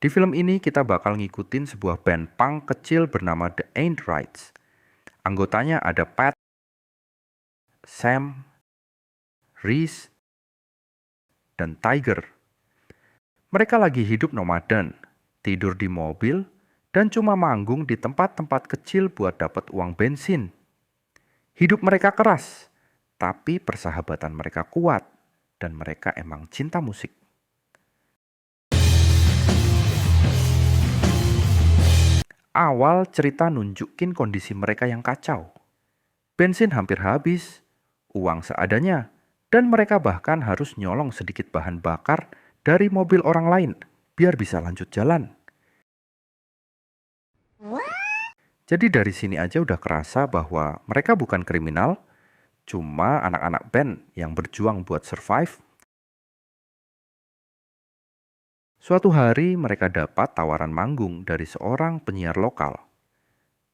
Di film ini kita bakal ngikutin sebuah band punk kecil bernama The Ain't Rights. Anggotanya ada Pat, Sam, Reese, dan Tiger. Mereka lagi hidup nomaden, tidur di mobil, dan cuma manggung di tempat-tempat kecil buat dapat uang bensin. Hidup mereka keras, tapi persahabatan mereka kuat, dan mereka emang cinta musik. Awal cerita nunjukin kondisi mereka yang kacau. Bensin hampir habis, uang seadanya, dan mereka bahkan harus nyolong sedikit bahan bakar dari mobil orang lain biar bisa lanjut jalan. Jadi dari sini aja udah kerasa bahwa mereka bukan kriminal, cuma anak-anak band yang berjuang buat survive. Suatu hari mereka dapat tawaran manggung dari seorang penyiar lokal.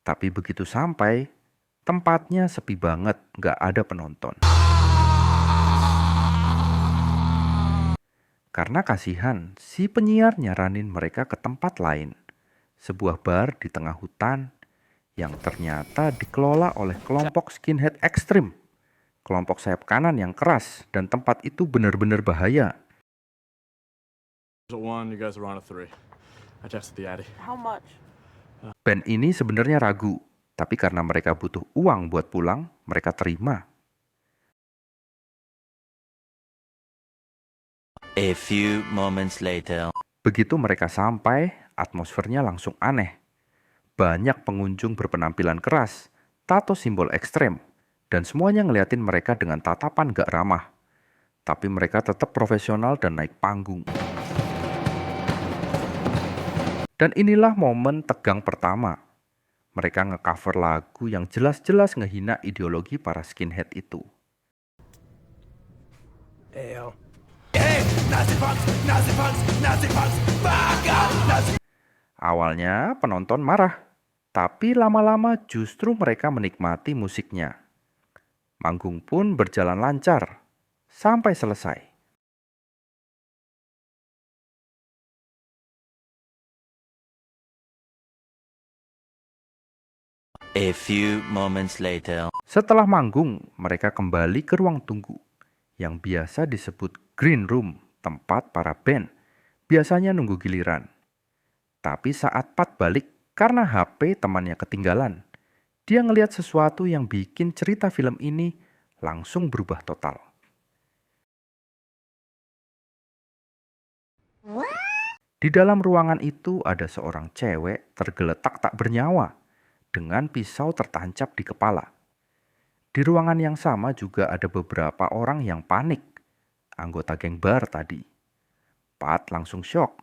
Tapi begitu sampai, tempatnya sepi banget, nggak ada penonton. Karena kasihan, si penyiar nyaranin mereka ke tempat lain. Sebuah bar di tengah hutan yang ternyata dikelola oleh kelompok skinhead ekstrim. Kelompok sayap kanan yang keras, dan tempat itu benar-benar bahaya. Band ini sebenarnya ragu, tapi karena mereka butuh uang buat pulang, mereka terima. A few moments later. Begitu mereka sampai, atmosfernya langsung aneh. Banyak pengunjung berpenampilan keras, tato simbol ekstrem, dan semuanya ngeliatin mereka dengan tatapan gak ramah. Tapi mereka tetap profesional dan naik panggung. Dan inilah momen tegang pertama. Mereka nge-cover lagu yang jelas-jelas ngehina ideologi para skinhead itu. Awalnya penonton marah, tapi lama-lama justru mereka menikmati musiknya. Manggung pun berjalan lancar sampai selesai. A few moments later. Setelah manggung, mereka kembali ke ruang tunggu yang biasa disebut green room, tempat para band biasanya nunggu giliran. Tapi saat Pat balik karena HP temannya ketinggalan, dia ngelihat sesuatu yang bikin cerita film ini langsung berubah total. Di dalam ruangan itu ada seorang cewek tergeletak tak bernyawa dengan pisau tertancap di kepala. Di ruangan yang sama juga ada beberapa orang yang panik, anggota geng bar tadi. Pat langsung syok,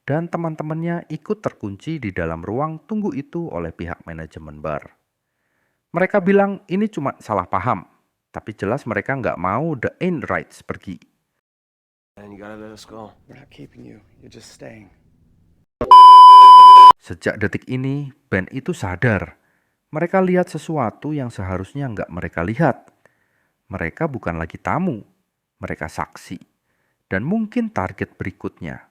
dan teman-temannya ikut terkunci di dalam ruang tunggu itu oleh pihak manajemen bar. Mereka bilang ini cuma salah paham, tapi jelas mereka nggak mau The Ain't Rights pergi. Sejak detik ini, band itu sadar. Mereka lihat sesuatu yang seharusnya nggak mereka lihat. Mereka bukan lagi tamu, mereka saksi. Dan mungkin target berikutnya.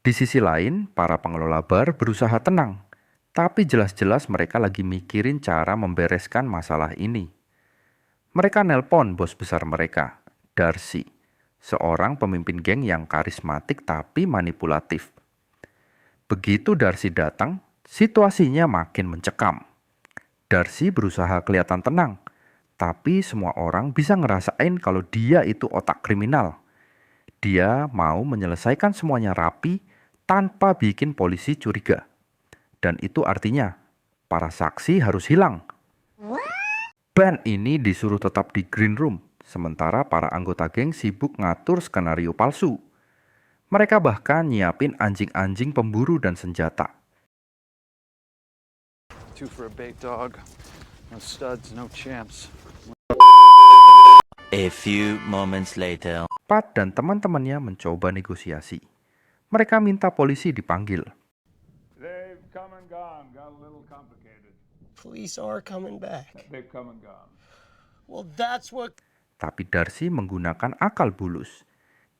Di sisi lain, para pengelola bar berusaha tenang. Tapi jelas-jelas mereka lagi mikirin cara membereskan masalah ini. Mereka nelpon bos besar mereka, Darcy. Seorang pemimpin geng yang karismatik tapi manipulatif. Begitu Darcy datang, situasinya makin mencekam. Darcy berusaha kelihatan tenang, tapi semua orang bisa ngerasain kalau dia itu otak kriminal. Dia mau menyelesaikan semuanya rapi tanpa bikin polisi curiga. Dan itu artinya, para saksi harus hilang. Band ini disuruh tetap di green room, sementara para anggota geng sibuk ngatur skenario palsu. Mereka bahkan nyiapin anjing-anjing pemburu dan senjata. A few moments later. Pat dan teman-temannya mencoba negosiasi. Mereka minta polisi dipanggil. Police are coming back. They've come and gone. Well, that's what. Tapi Darcy menggunakan akal bulus.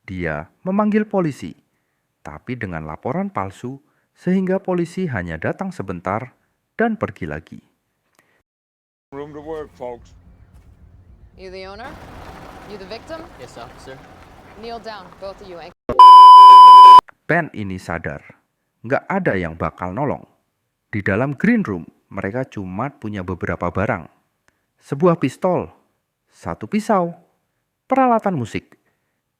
Dia memanggil polisi. tapi dengan laporan palsu sehingga polisi hanya datang sebentar dan pergi lagi. Room to work, folks. You the owner? You the victim? Yes, officer. Kneel down, both of you. Ben ini sadar, nggak ada yang bakal nolong. Di dalam green room, mereka cuma punya beberapa barang. Sebuah pistol, satu pisau, peralatan musik,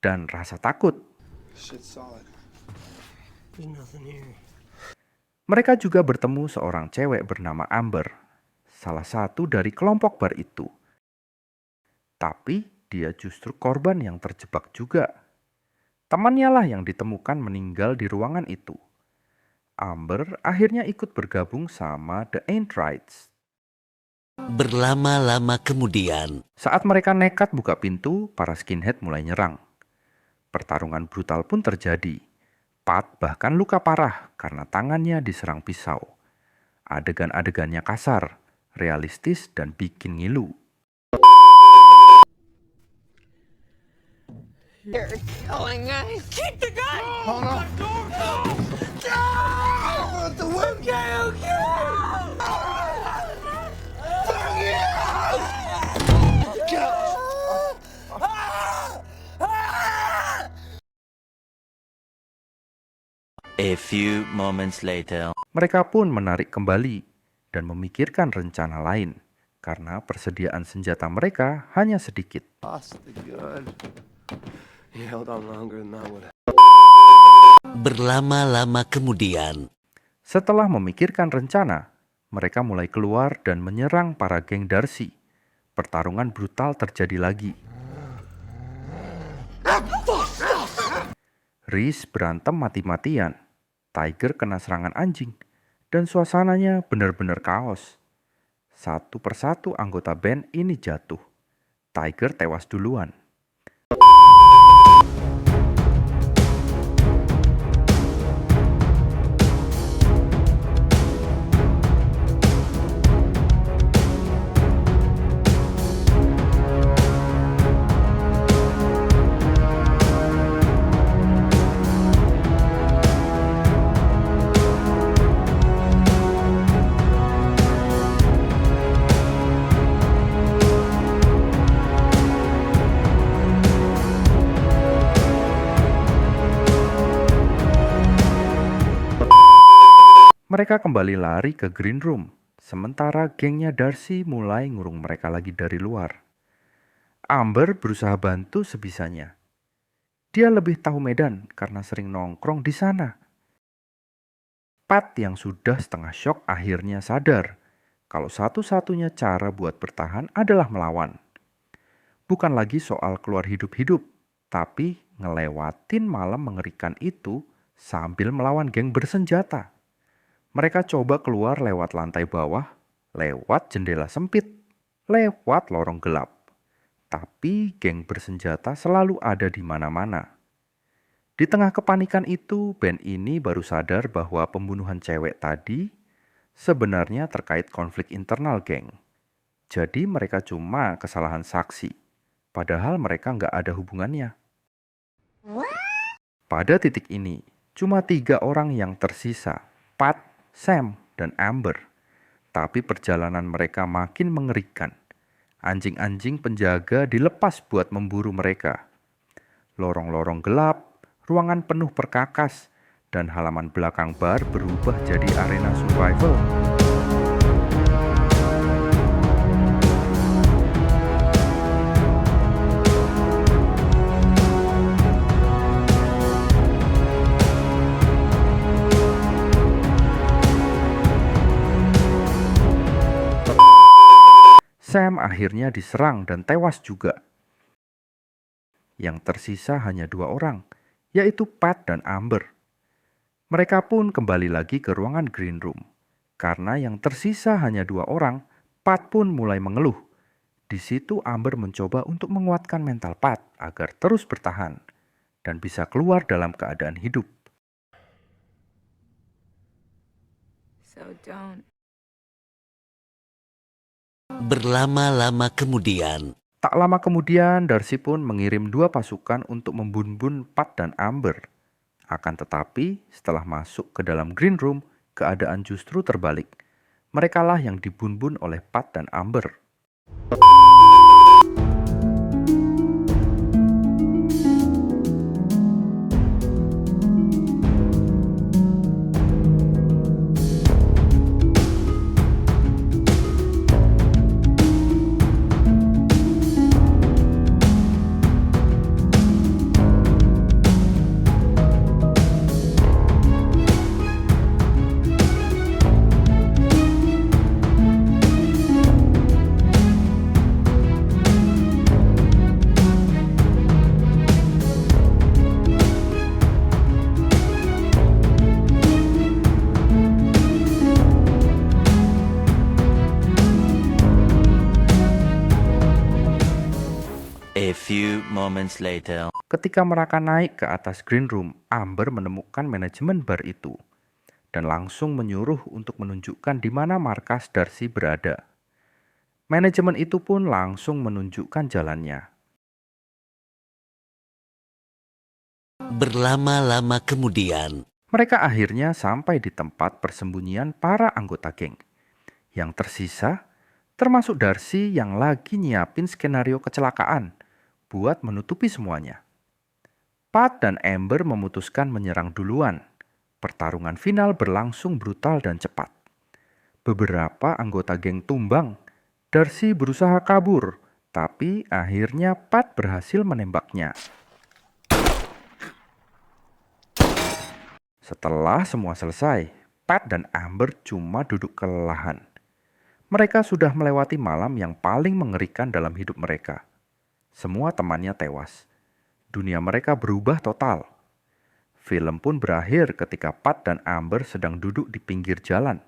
dan rasa takut. Shit's solid. There's nothing here. Mereka juga bertemu seorang cewek bernama Amber, salah satu dari kelompok bar itu. Tapi dia justru korban yang terjebak juga. Temannya lah yang ditemukan meninggal di ruangan itu. Amber akhirnya ikut bergabung sama The Ain't Rights. Berlama-lama kemudian, Saat mereka nekat buka pintu, para skinhead mulai nyerang. Pertarungan brutal pun terjadi. Pat bahkan luka parah karena tangannya diserang pisau. Adegan-adegannya kasar, realistis, dan bikin ngilu. You're killing us. Keep the gun! Hold on. The wind. Okay. A few moments later. Mereka pun menarik kembali dan memikirkan rencana lain karena persediaan senjata mereka hanya sedikit. Lost the gun. He held on longer than I would have. berlama-lama kemudian, Setelah memikirkan rencana, mereka mulai keluar dan menyerang para geng Darcy. Pertarungan brutal terjadi lagi. Reese berantem mati-matian. Tiger kena serangan anjing. Dan suasananya benar-benar kaos. Satu persatu anggota band ini jatuh. Tiger tewas duluan. Mereka kembali lari ke green room, sementara gengnya Darcy mulai ngurung mereka lagi dari luar. Amber berusaha bantu sebisanya. Dia lebih tahu medan karena sering nongkrong di sana. Pat yang sudah setengah syok akhirnya sadar kalau satu-satunya cara buat bertahan adalah melawan. Bukan lagi soal keluar hidup-hidup, tapi ngelewatin malam mengerikan itu sambil melawan geng bersenjata. Mereka coba keluar lewat lantai bawah, lewat jendela sempit, lewat lorong gelap. Tapi geng bersenjata selalu ada di mana-mana. Di tengah kepanikan itu, band ini baru sadar bahwa pembunuhan cewek tadi sebenarnya terkait konflik internal geng. Jadi mereka cuma kesalahan saksi, padahal mereka nggak ada hubungannya. Pada titik ini, cuma 3 orang yang tersisa, Pat, Sam, dan Amber. Tapi perjalanan mereka makin mengerikan. Anjing-anjing penjaga dilepas buat memburu mereka. Lorong-lorong gelap, ruangan penuh perkakas, dan halaman belakang bar berubah jadi arena survival. Sam akhirnya diserang dan tewas juga. Yang tersisa hanya 2 orang, yaitu Pat dan Amber. Mereka pun kembali lagi ke ruangan green room. Karena yang tersisa hanya 2 orang, Pat pun mulai mengeluh. Di situ Amber mencoba untuk menguatkan mental Pat agar terus bertahan dan bisa keluar dalam keadaan hidup. So don't. berlama-lama kemudian, Tak lama kemudian, Darcy pun mengirim 2 pasukan untuk membunbun Pat dan Amber. Akan tetapi, setelah masuk ke dalam green room, keadaan justru terbalik. Merekalah yang dibunbun oleh Pat dan Amber. A few moments later. Ketika mereka naik ke atas green room, Amber menemukan manajemen bar itu dan langsung menyuruh untuk menunjukkan di mana markas Darcy berada. Manajemen itu pun langsung menunjukkan jalannya. Berlama-lama kemudian, Mereka akhirnya sampai di tempat persembunyian para anggota geng. Yang tersisa, termasuk Darcy yang lagi nyiapin skenario kecelakaan buat menutupi semuanya. Pat dan Amber memutuskan menyerang duluan. Pertarungan final berlangsung brutal dan cepat. Beberapa anggota geng tumbang. Darcy berusaha kabur, tapi akhirnya Pat berhasil menembaknya. Setelah semua selesai, Pat dan Amber cuma duduk kelelahan. Mereka sudah melewati malam yang paling mengerikan dalam hidup mereka. Semua temannya tewas. Dunia mereka berubah total. Film pun berakhir ketika Pat dan Amber sedang duduk di pinggir jalan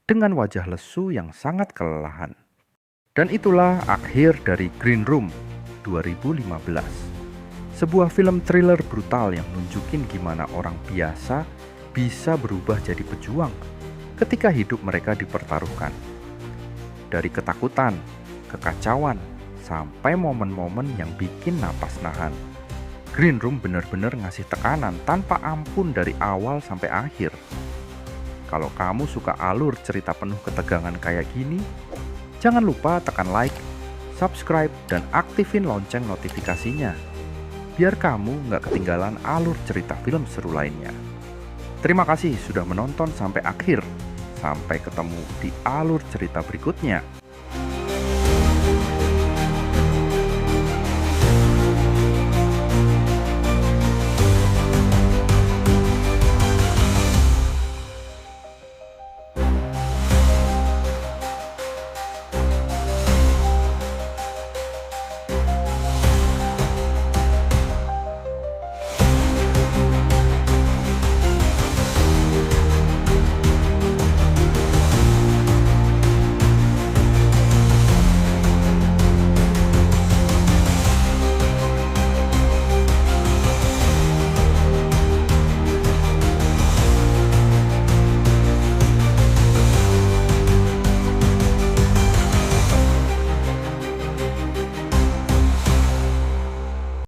dengan wajah lesu yang sangat kelelahan. Dan itulah akhir dari Green Room 2015. Sebuah film thriller brutal yang nunjukin gimana orang biasa bisa berubah jadi pejuang ketika hidup mereka dipertaruhkan. Dari ketakutan, kekacauan, sampai momen-momen yang bikin napas nahan. Green Room benar-benar ngasih tekanan tanpa ampun dari awal sampai akhir. Kalau kamu suka alur cerita penuh ketegangan kayak gini, jangan lupa tekan like, subscribe, dan aktifin lonceng notifikasinya, biar kamu nggak ketinggalan alur cerita film seru lainnya. Terima kasih sudah menonton sampai akhir. Sampai ketemu di alur cerita berikutnya.